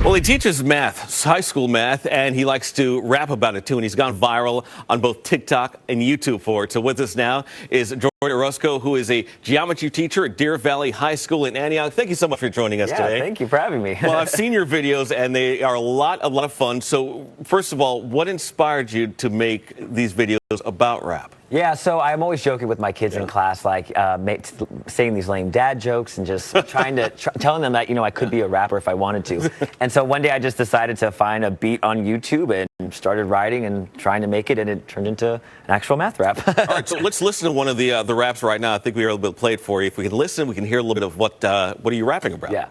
Well, he teaches math, high school math, and he likes to rap about it too. And he's gone viral on both TikTok and YouTube for it. So with us now is Jordan Orozco, who is a geometry teacher at Deer Valley High School in Antioch. Thank you so much for joining us today. Thank you for having me. Well, I've seen your videos, and they are a lot of fun. So first of all, what inspired you to make these videos about rap? Yeah, so I'm always joking with my kids in class, like saying these lame dad jokes and just trying to telling them that, you know, I could be a rapper if I wanted to. And so one day I just decided to find a beat on YouTube and started writing and trying to make it, and it turned into an actual math rap. All right, so let's listen to one of the raps right now. I think we are able to play it for you. If we can listen, we can hear a little bit of what are you rapping about? Yeah.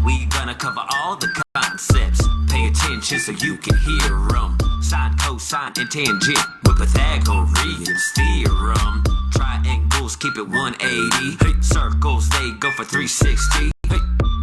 We gonna cover all the concepts. Pay attention so you can hear them. Sine, cosine, and tangent with Pythagorean's theorem. Triangles keep it 180. Hey, circles, they go for 360. Hey,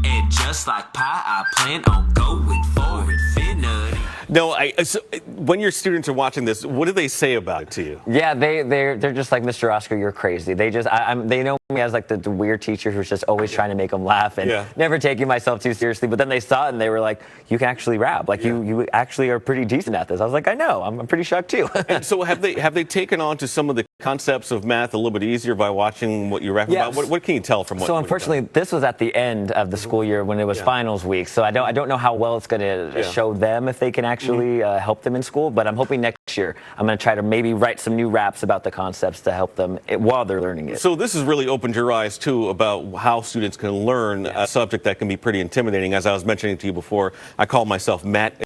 and just like pi, I plan on going for infinity. No, so when your students are watching this, what do they say about it to you? Yeah, they're just like, Mr. Oscar, you're crazy. They just they know me as like the weird teacher who's just always trying to make them laugh and never taking myself too seriously. But then they saw it and they were like, you can actually rap. Like you actually are pretty decent at this. I was like, I know. I'm pretty shocked too. And so have they taken on to some of the concepts of math a little bit easier by watching what you rap about? What can you tell from what? So unfortunately, this was at the end of the school year when it was finals week. So I don't know how well it's going to show them if they can actually help them in school. But I'm hoping next year I'm going to try to maybe write some new raps about the concepts to help them while they're learning it. So this has really opened your eyes too about how students can learn a subject that can be pretty intimidating. As I was mentioning to you before, I call myself math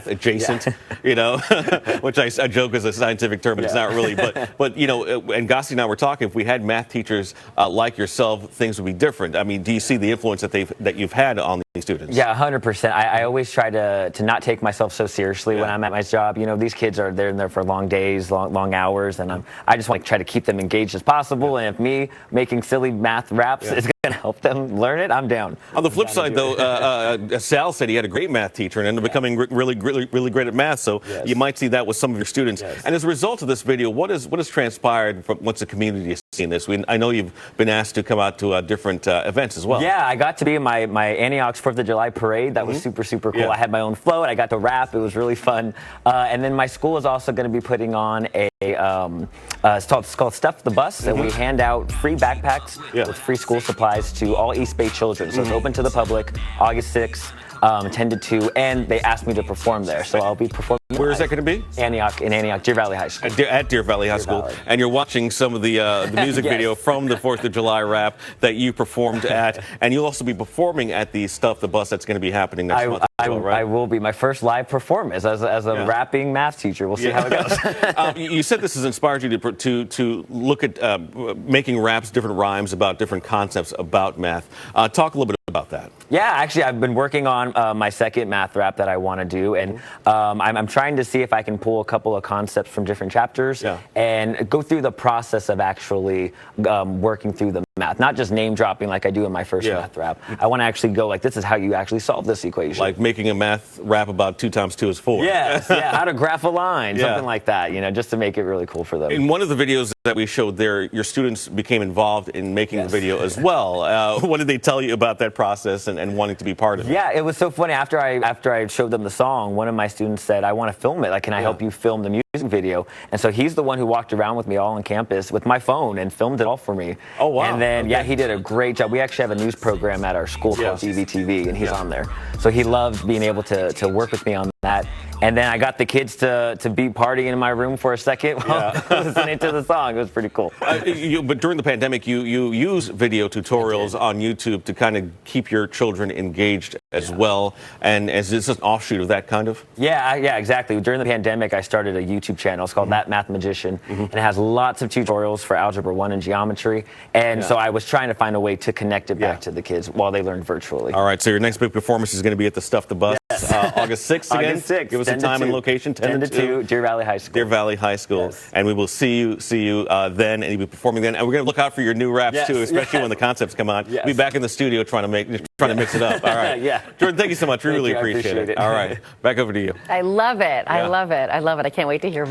adjacent, you know, which I joke is a scientific term, but it's not really. But you know, and Gossi and I were talking. If we had math teachers like yourself, things would be different. I mean, do you see the influence that you've had on these students? Yeah, 100%. I always try to not take myself so seriously when I'm at my job. You know, these kids are there for long days, long hours, and I just want to try to keep them engaged as possible. And if me making silly math raps is going to help them learn it, I'm down. On the flip side, though, Sal said he had a great math teacher and ended up becoming really great at math. So you might see that with some of your students. And as a result of this video, what has transpired from once the community has seen this? I know you've been asked to come out to different events as well. Yeah, I got to be in my Antioch's 4th of July parade. That was super cool. I had my own float. I got to rap. It was really fun. And then my school is also going to be putting on it's called Stuff the Bus, and we hand out free backpacks with free school supplies to all East Bay children. So it's open to the public, August 6th. 10 to 2, and they asked me to perform there, so I'll be performing. Where is that going to be? Antioch, Deer Valley High School. At Deer Valley High School. And you're watching some of the music video from the 4th of July rap that you performed at, and you'll also be performing at the Stuff the Bus that's going to be happening next month. Right? I will be. My first live performance as a rapping math teacher. We'll see how it goes. You said this has inspired you to look at making raps, different rhymes about different concepts about math. Talk a little bit about that. Yeah, actually, I've been working on my second math rap that I want to do, and I'm trying to see if I can pull a couple of concepts from different chapters and go through the process of actually working through the math, not just name dropping like I do in my first math rap. I want to actually go like, this is how you actually solve this equation. Like making a math rap about 2 times 2 is 4. Yes, how to graph a line, something like that, you know, just to make it really cool for them. In one of the videos that we showed there, your students became involved in making the video as well. What did they tell you about that process and wanting to be part of it? Yeah, it was so funny. After I showed them the song, one of my students said, I want to film it. Like, can I help you film the music video? And so he's the one who walked around with me all on campus with my phone and filmed it all for me. Oh, wow. And then, he did a great job. We actually have a news program at our school called GVTV, and he's on there. So he loved being able to work with me on that. And then I got the kids to be partying in my room for a second while listening to the song. It was pretty cool. But during the pandemic, you use video tutorials on YouTube to kind of keep your children engaged as well. And is this an offshoot of that kind of? Yeah, exactly. During the pandemic, I started a YouTube channel. It's called That Math Magician. And it has lots of tutorials for Algebra 1 and geometry. And so I was trying to find a way to connect it back to the kids while they learn virtually. All right, so your next big performance is going to be at the Stuff the Bus August 6th again? August 6th. Give us a time and location. 10 to 2, Deer Valley High School. Deer Valley High School. And we will see you then, and you'll be performing then. And we're going to look out for your new raps too, especially when the concepts come on. We'll be back in the studio trying to mix it up. All right. Jordan, thank you so much. We really appreciate it. All right. Back over to you. I love it. I love it. I can't wait to hear